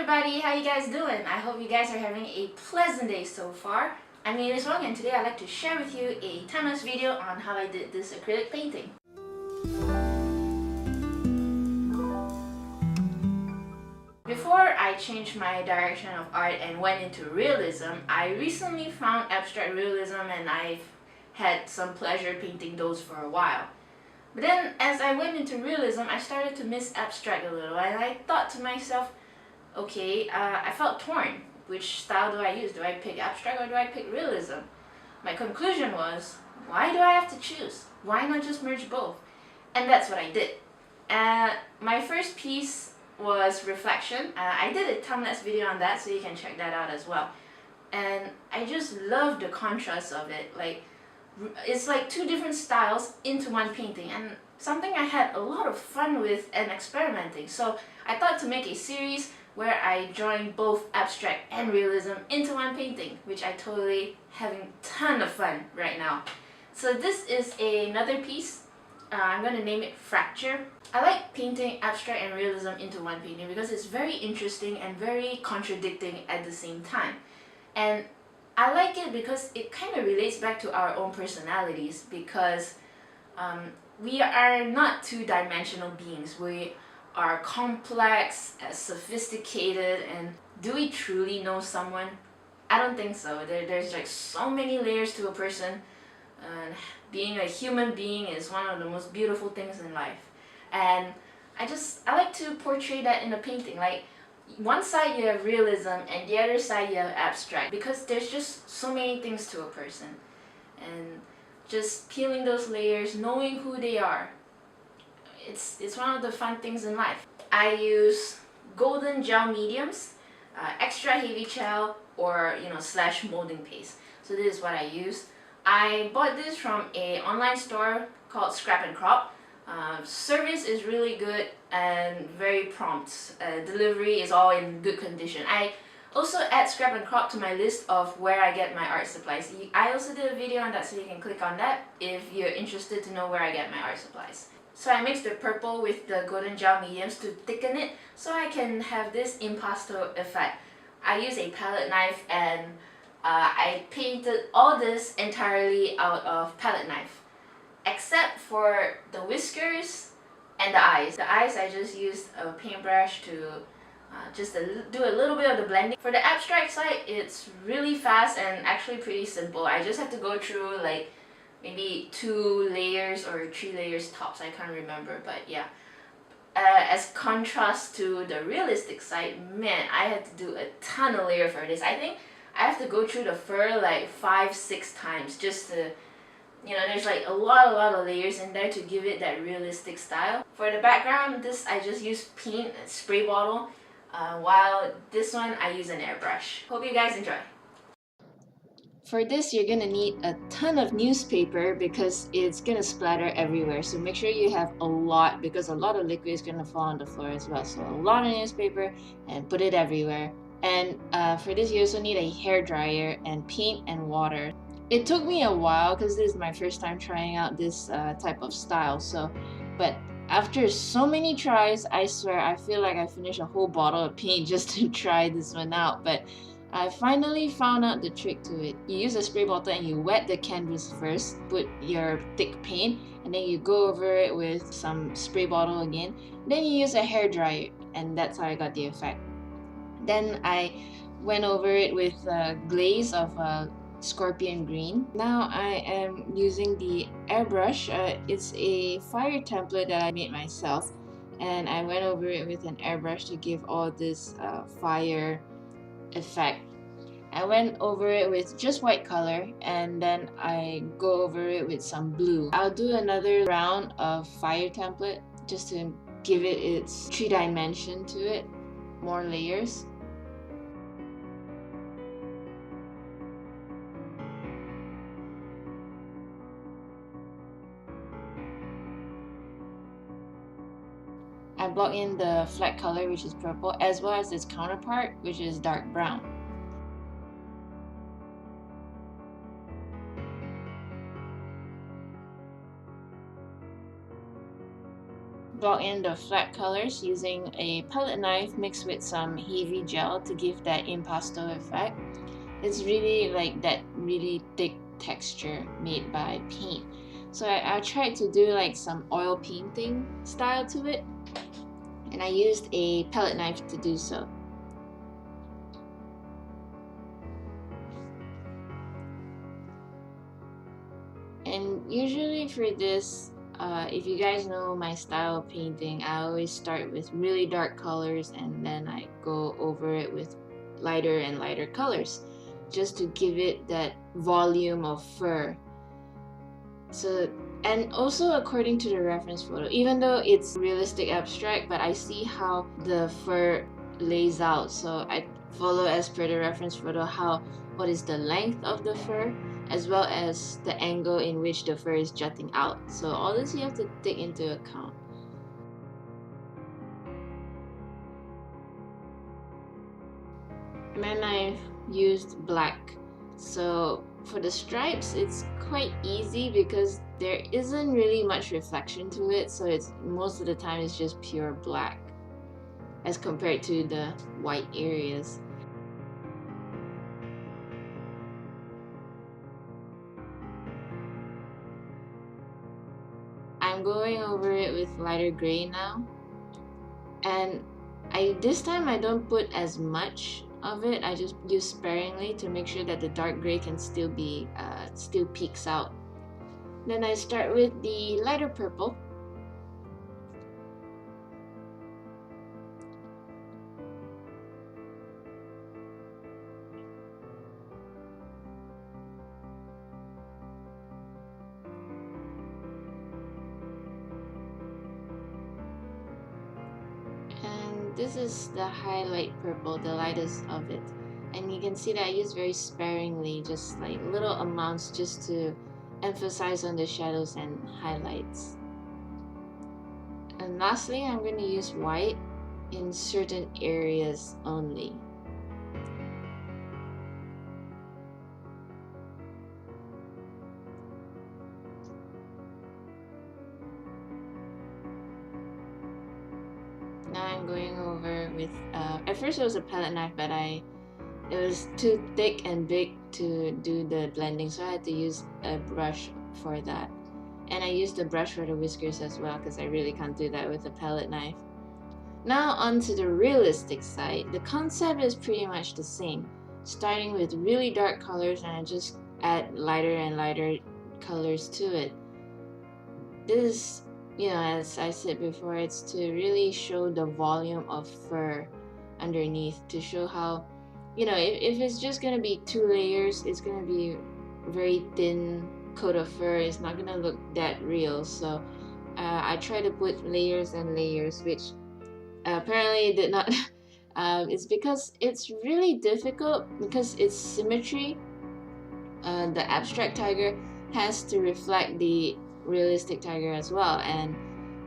everybody, how you guys doing? I hope you guys are having a pleasant day so far. I'm Ines Wong and today I'd like to share with you a time-lapse video on how I did this acrylic painting. Before I changed my direction of art and went into realism, I recently found abstract realism and I've had some pleasure painting those for a while. But then as I went into realism, I started to miss abstract a little and I thought to myself, okay, I felt torn. Which style do I use? Do I pick abstract or do I pick realism? My conclusion was, why do I have to choose? Why not just merge both? And that's what I did. My first piece was Reflection. I did a time-lapse video on that, so you can check that out as well. And I just love the contrast of it. It's like two different styles into one painting, and something I had a lot of fun with and experimenting. So I thought to make a series where I join both abstract and realism into one painting, which I totally having a ton of fun right now. So this is another piece. I'm going to name it Fracture. I like painting abstract and realism into one painting because it's very interesting and very contradicting at the same time. And I like it because it kind of relates back to our own personalities, because we are not two-dimensional beings. We are complex, sophisticated, and do we truly know someone? I don't think so. There's like so many layers to a person. Being a human being is one of the most beautiful things in life. And I like to portray that in a painting. Like, one side you have realism and the other side you have abstract, because there's just so many things to a person. And just peeling those layers, knowing who they are, it's one of the fun things in life. I use golden gel mediums, extra heavy gel, or slash molding paste. So this is what I use. I bought this from an online store called Scrap and Crop. Service is really good and very prompt. Delivery is all in good condition. I also add Scrap and Crop to my list of where I get my art supplies. I also did a video on that, so you can click on that if you're interested to know where I get my art supplies. So I mixed the purple with the golden gel mediums to thicken it so I can have this impasto effect. I use a palette knife and I painted all this entirely out of palette knife, except for the whiskers and the eyes. The eyes I just used a paintbrush to do a little bit of the blending. For the abstract side, it's really fast and actually pretty simple. I just have to go through like maybe 2 layers or 3 layers tops, I can't remember, but yeah. As contrast to the realistic side, man, I had to do a ton of layers for this. I think I have to go through the fur like 5-6 times just to, there's like a lot of layers in there to give it that realistic style. For the background, this I just use paint and spray bottle, while this one I use an airbrush. Hope you guys enjoy. For this, you're gonna need a ton of newspaper because it's gonna splatter everywhere. So make sure you have a lot, because a lot of liquid is gonna fall on the floor as well. So a lot of newspaper and put it everywhere. And for this, you also need a hair dryer and paint and water. It took me a while because this is my first time trying out this type of style. But after so many tries, I swear I feel like I finished a whole bottle of paint just to try this one out. But I finally found out the trick to it. You use a spray bottle and you wet the canvas first, put your thick paint, and then you go over it with some spray bottle again. Then you use a hair dryer, and that's how I got the effect. Then I went over it with a glaze of scorpion green. Now I am using the airbrush. It's a fire template that I made myself, and I went over it with an airbrush to give all this fire effect. I went over it with just white color, and then I go over it with some blue. I'll do another round of fire template just to give it its 3-dimension to it, more layers. I block in the flat color, which is purple, as well as its counterpart, which is dark brown. block in the flat colors using a palette knife mixed with some heavy gel to give that impasto effect. It's really like that really thick texture made by paint. So I tried to do like some oil painting style to it, and I used a palette knife to do so. And usually for this, if you guys know my style of painting, I always start with really dark colors and then I go over it with lighter and lighter colors, just to give it that volume of fur. So, and also according to the reference photo, even though it's realistic abstract, but I see how the fur lays out. So I follow as per the reference photo what is the length of the fur, as well as the angle in which the fur is jutting out. So all this you have to take into account. Then I used black. So for the stripes, it's quite easy because there isn't really much reflection to it, so it's most of the time it's just pure black as compared to the white areas. I'm going over it with lighter gray now, and this time I don't put as much of it. I just use sparingly to make sure that the dark gray can still peeks out. Then I start with the lighter purple. This is the highlight purple, the lightest of it. And you can see that I use very sparingly, just like little amounts just to emphasize on the shadows and highlights. And lastly, I'm going to use white in certain areas only. Now I'm going over with, at first it was a palette knife, but it was too thick and big to do the blending, so I had to use a brush for that. And I used the brush for the whiskers as well, because I really can't do that with a palette knife. Now onto the realistic side. The concept is pretty much the same, starting with really dark colors, and I just add lighter and lighter colors to it. This, as I said before, it's to really show the volume of fur underneath, to show how, if it's just gonna be 2 layers, it's gonna be very thin coat of fur. It's not gonna look that real. So I try to put layers and layers, which apparently did not. It's because it's really difficult because it's symmetry. The abstract tiger has to reflect the realistic tiger as well, and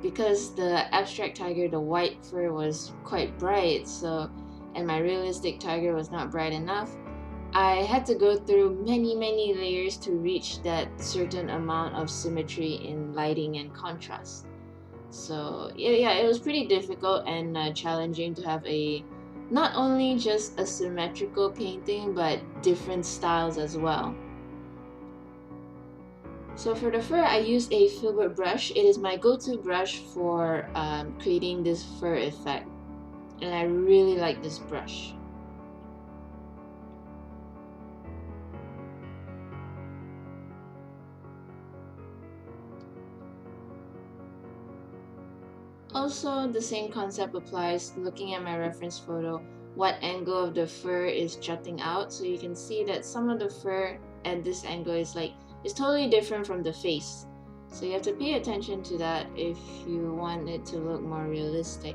because the abstract tiger, the white fur was quite bright, and my realistic tiger was not bright enough, I had to go through many layers to reach that certain amount of symmetry in lighting and contrast. So yeah, it was pretty difficult and challenging to have not only just a symmetrical painting, but different styles as well. So for the fur, I used a filbert brush. It is my go-to brush for creating this fur effect, and I really like this brush. Also, the same concept applies looking at my reference photo, what angle of the fur is jutting out. So you can see that some of the fur at this angle is totally different from the face. So you have to pay attention to that if you want it to look more realistic.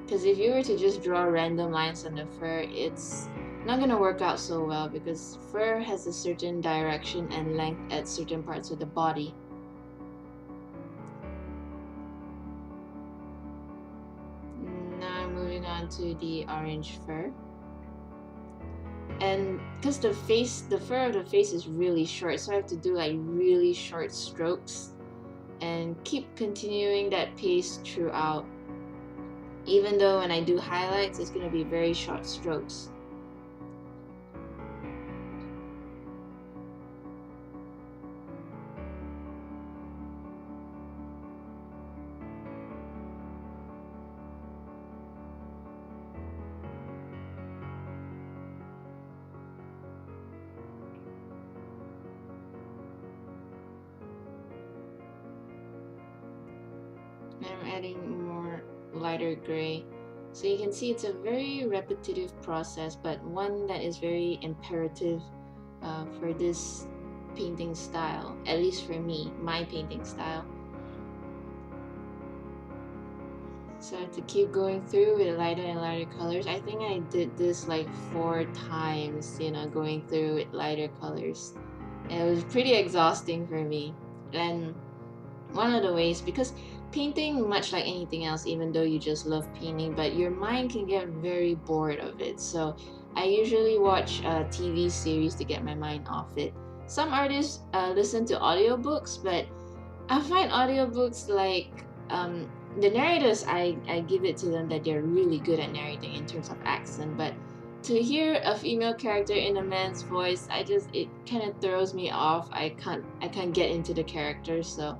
Because if you were to just draw random lines on the fur, it's not going to work out so well, because fur has a certain direction and length at certain parts of the body. Now I'm moving on to the orange fur. And because the fur of the face is really short, so I have to do really short strokes. and keep continuing that pace throughout. Even though when I do highlights, it's going to be very short strokes. I'm adding more lighter gray. So you can see it's a very repetitive process, but one that is very imperative for this painting style, at least for me, my painting style. So I have to keep going through with lighter and lighter colors. I think I did this like 4 times, going through with lighter colors. And it was pretty exhausting for me. And one of the ways, because painting, much like anything else, even though you just love painting, but your mind can get very bored of it. So I usually watch TV series to get my mind off it. Some artists listen to audiobooks, but I find audiobooks like the narrators, I give it to them that they're really good at narrating in terms of accent, but to hear a female character in a man's voice, it kind of throws me off. I can't get into the character, so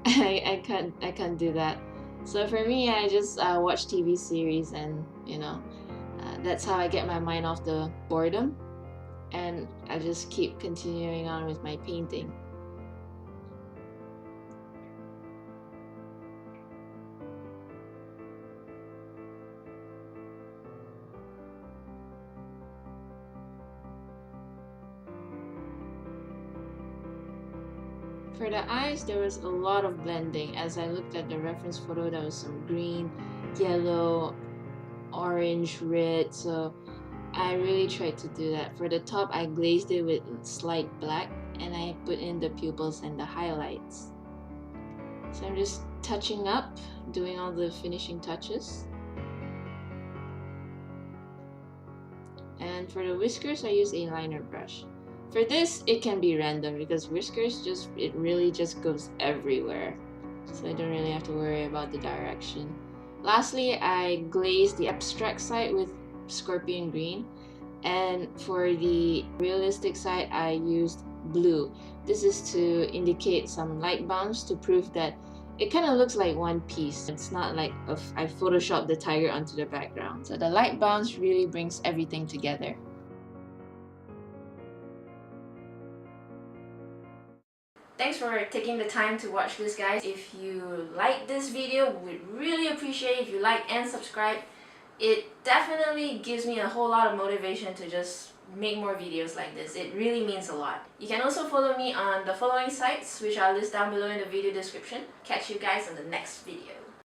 I can't do that. So for me, I just watch TV series, and that's how I get my mind off the boredom, and I just keep continuing on with my painting. For the eyes, there was a lot of blending. As I looked at the reference photo, there was some green, yellow, orange, red, so I really tried to do that. For the top, I glazed it with slight black, and I put in the pupils and the highlights. So I'm just touching up, doing all the finishing touches. And for the whiskers, I use a liner brush. For this, it can be random because whiskers it really just goes everywhere. So I don't really have to worry about the direction. Lastly, I glazed the abstract side with scorpion green. And for the realistic side, I used blue. This is to indicate some light bounce to prove that it kind of looks like one piece. It's not like I photoshopped the tiger onto the background. So the light bounce really brings everything together. Thanks for taking the time to watch this, guys. If you like this video, we'd really appreciate it if you like and subscribe. It definitely gives me a whole lot of motivation to just make more videos like this. It really means a lot. You can also follow me on the following sites, which I'll list down below in the video description. Catch you guys in the next video.